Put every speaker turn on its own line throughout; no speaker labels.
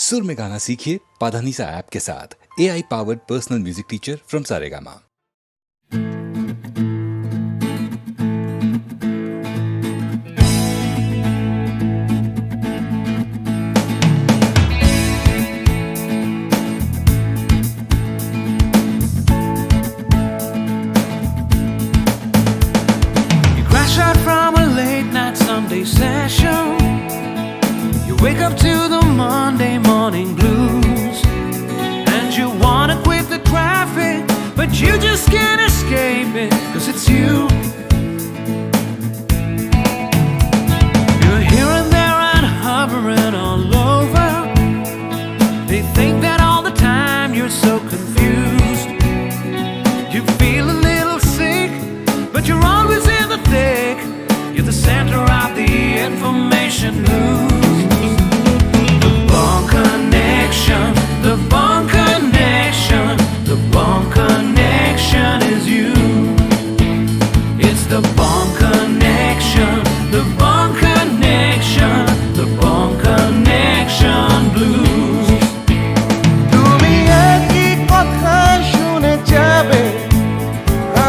सुर में गाना सीखिए पाधानीसा ऐप के साथ। AI powered personal music teacher from Saregama.
Out from a late night Sunday session, you wake up to the Monday morning blues, and you wanna quit the traffic, but you just can't escape it, 'cause it's you. You're here and there and hovering all over. They think that all the time you're so confused. You feel a little sick, but you're always in the thick. You're the center of the information news. The Bond Connection, the Bond Connection, the Bond Connection is you. It's the Bond Connection, the Bond Connection, the Bond Connection blues.
তুমি একই কথা শুনে যাবে,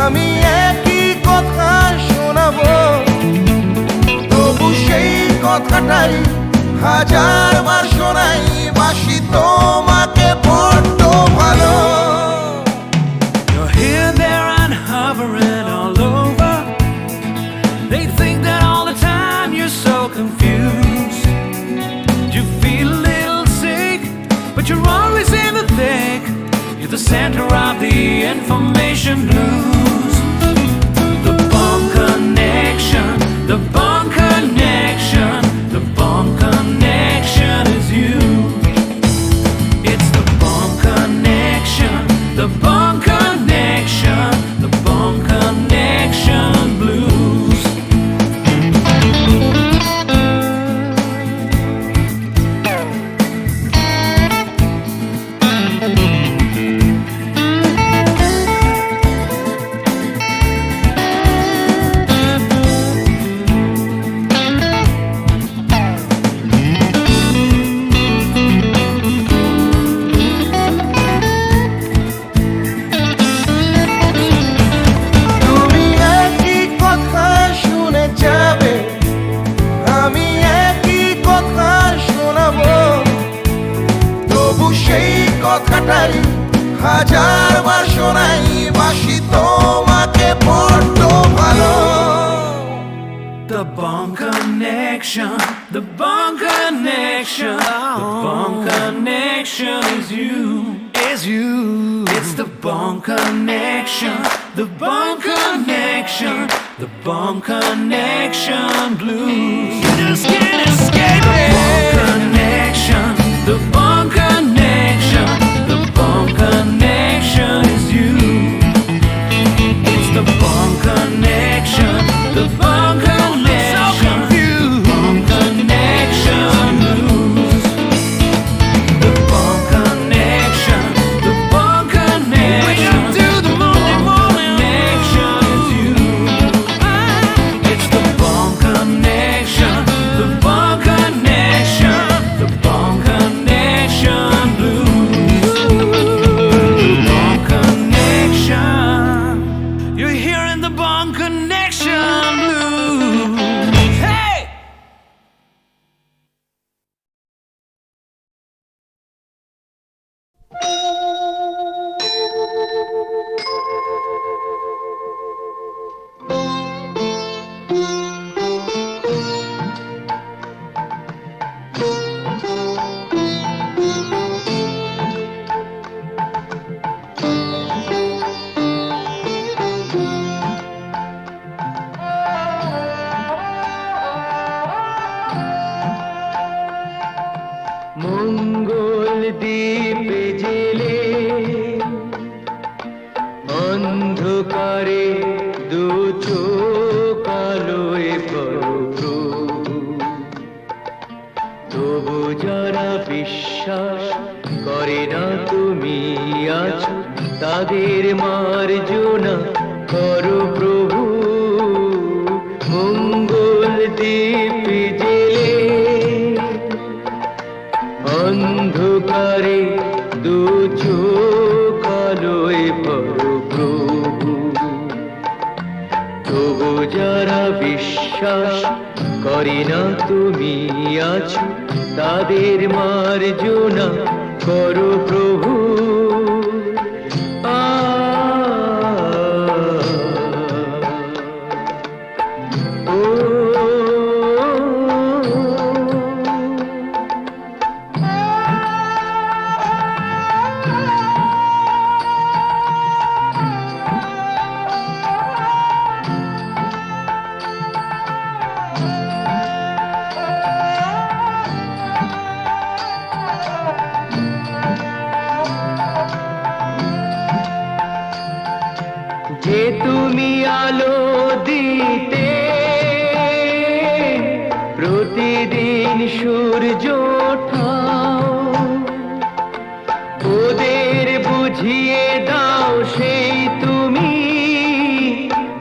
আমি একই কথা শোনাবো, তবু সেই কথাটাই হাজারবার শোনাই, বাসি তোমাকে বড্ড ভালো।
You're here, there, and hovering all over. They think that all the time you're so confused. You feel a little sick, but you're always in the thick. You're the center of the information news. The Bond Connection, the Bond Connection, the Bond Connection is you. It's the Bond Connection, the Bond Connection, the Bond Connection blues.
তুমি একই কথা শুনে যাবে, আমি একই কথা শোনাবো, তবু সেই কথাটাই হাজারবার শোনাই, বাসি তোমাকে বড্ড ভালো।
The Bond Connection, the Bond Connection, the Bond Connection is you, is you. It's the Bond Connection, the Bond Connection, the Bond Connection blues. You just can't escape it. The Bond Connection, the Bond Connection, the Bond Connection is you. It's the Bond Connection, the Bond Connection, Bond Connection blues. The Bond Connection, the Bond Connection. Wake up to the Monday morning connection is you. It's the Bond Connection, the Bond Connection, the Bond Connection blues. The Bond Connection. You're hearing the Bond Connection blues. Hey!
মঙ্গল দ্বীপে জেলে অন্ধকারে দু চোখ আলোয় প্রভু, তবু যারা বিশ্বাস করে না তুমি আছো, তাদের মার্জনা করো প্রভু। মঙ্গল দ্বীপে জেলে অন্ধকারে দু চোখ আলোয় ভরো প্রভু। তবু যারা বিশ্বাস করে না তুমি আছো, তাদের মার্জনা করো প্রভু। যে তুমি আলো দিতে প্রতিদিন সূর্য ওঠাও, ওদের বুঝিয়ে দাও সেই তুমি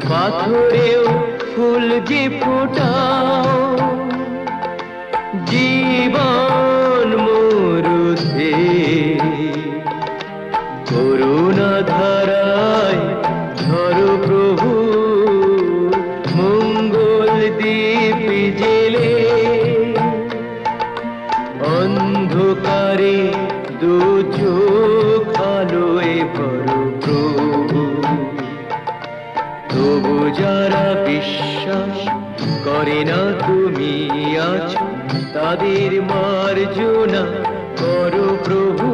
পাথরেও ফুল যে ফোটাও। জীবন মরুতে করুণা ধারায় ধরো প্রভু, মঙ্গল দ্বীপ জেলে অন্ধকারে দু চোখ আলোয় ভরো প্রভু। তবু যারা বিশ্বাস করে না তুমি আছো, তাদের মার্জনা করো প্রভু।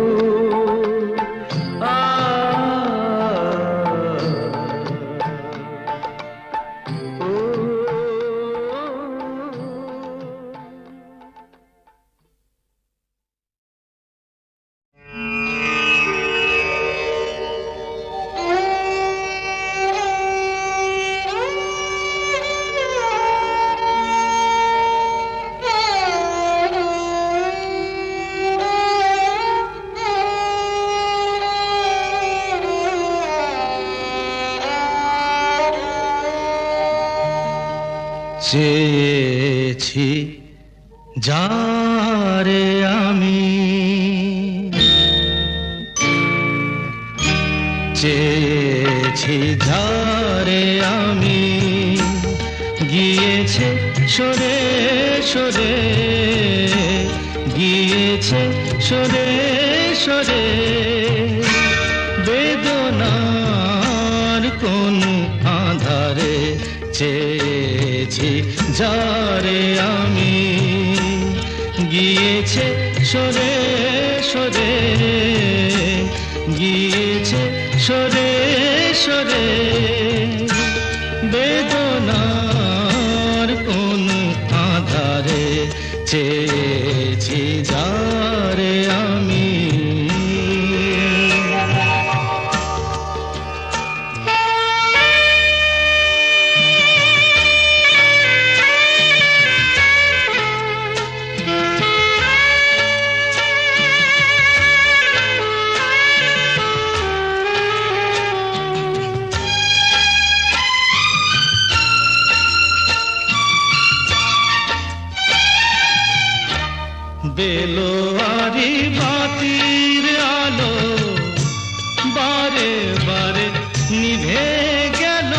চেয়েছি যারে আমি, চেয়েছি যারে আমি, গিয়েছে সরে সরে, গিয়েছে সরে সরে, বেদনার কোন আধারে চেয়েছি যারে আমি, গিয়েছে সরে সরে, গিয়েছে সরে সরে, বেদনার কোন আধারে চেয়েছি যারে আমি। বেলোয়ারি বাতির আলো বারে বারে নিভে গেল,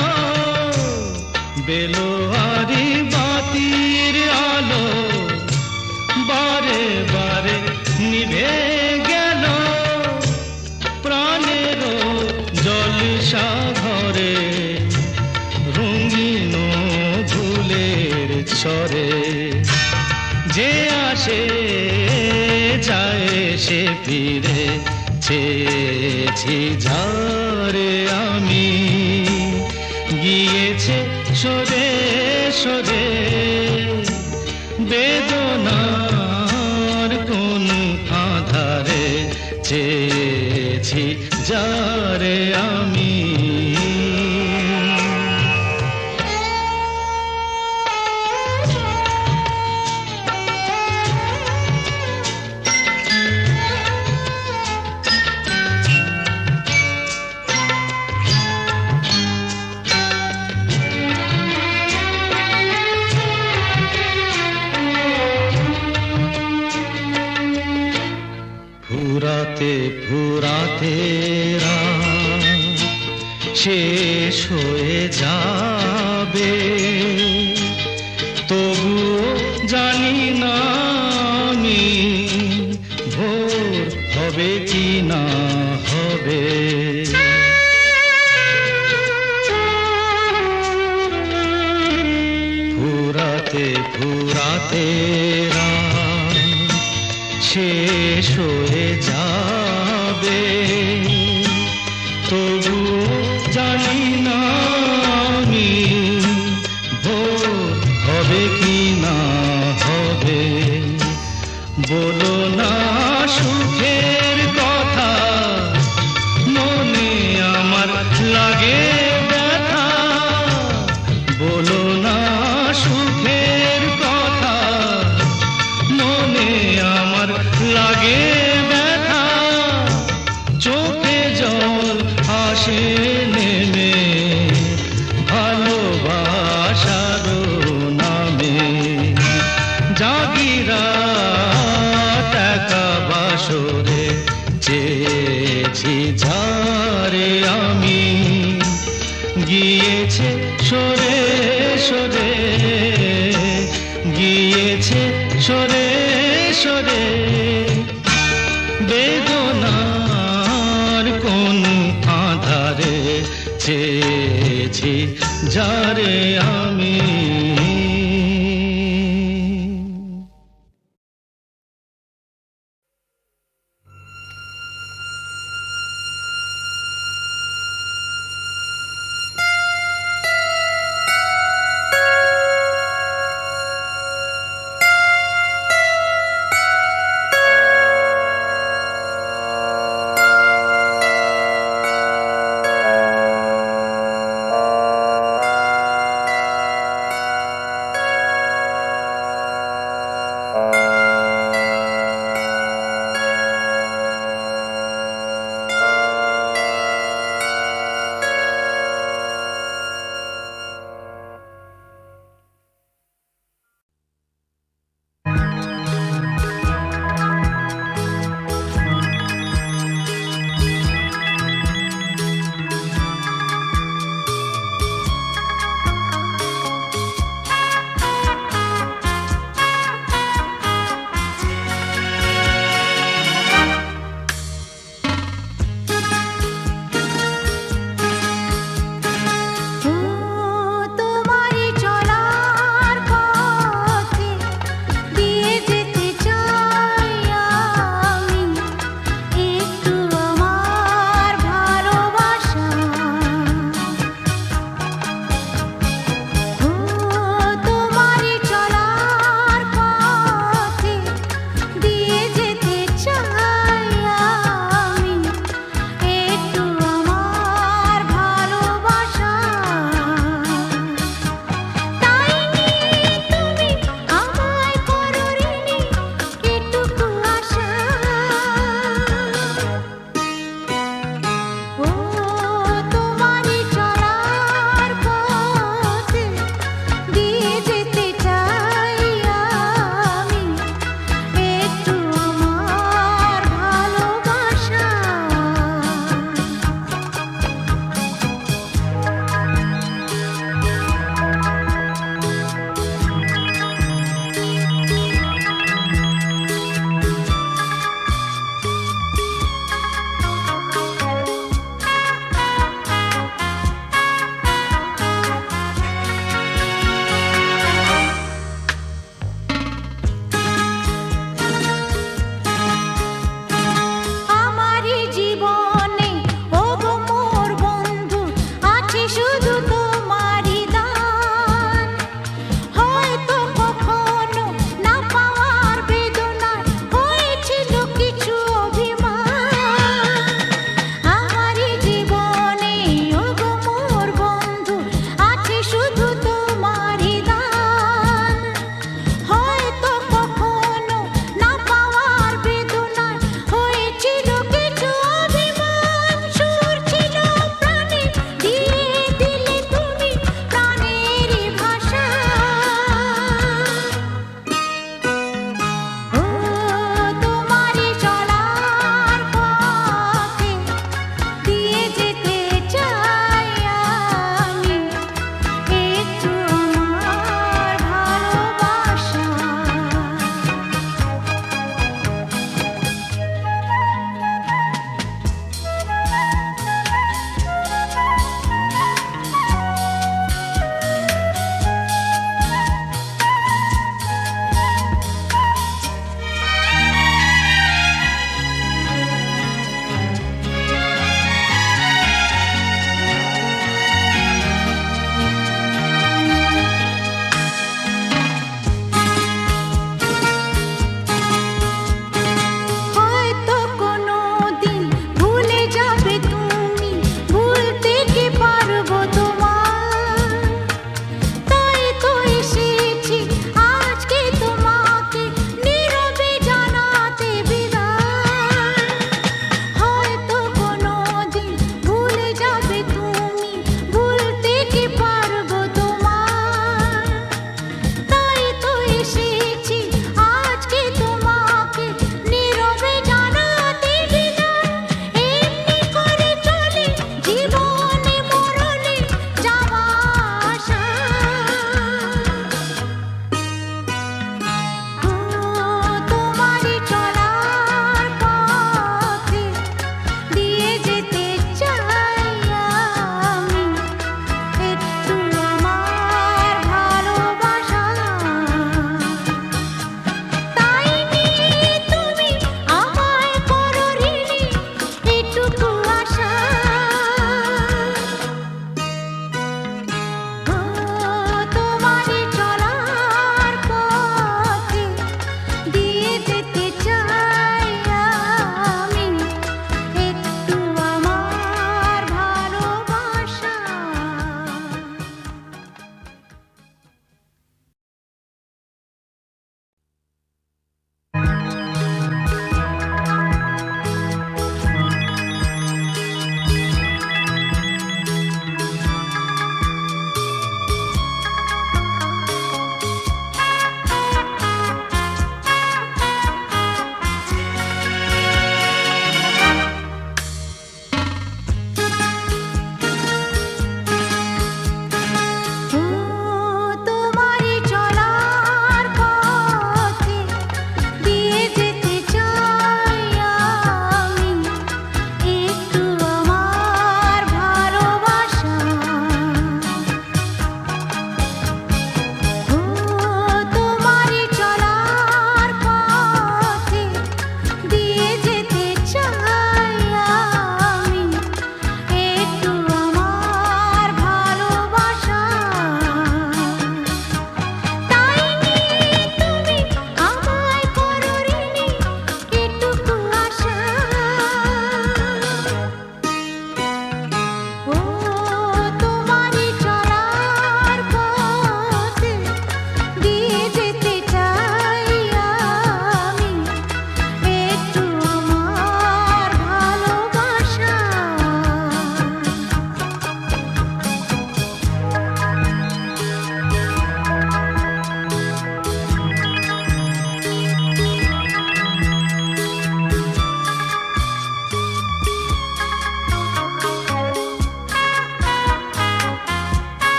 বেলোয়ারি বাতির আলো বারে বারে নিভে গেল, প্রাণেরও জলসা ঘরে রঙিন ফুলের ছড়ে, যে আসে যায় সে ফিরে, চেয়েছি যারে আমি, গিয়েছে সরে সরে, বেদনার কোন আধারে চেয়েছি যারে আমি। ফুরাতে ফুরাতে রাত শেষ হয়ে যাবে, তবুও জানি না আমি ভোর হবে কি না হবে। ফুরাতে ফুরাতে রাত শেষ হয়ে যাবে, তবুও জানি না আমি ভোর হবে কি না হবে। বলো না সুখের কথা, মনে আমার লাগে ব্যথা। বলো না সুখের কথা, মনে আমার লাগে ব্যথা। চোখে জল আসে নেমে ভালোবাসার নামে। জাগিরা টাকা বাসরে চেয়েছি ঝারে আমি, গিয়েছে সরে সরে, গিয়েছে সরে সরে। বেদনার কোন আধারে চেয়েছি যারে আমি।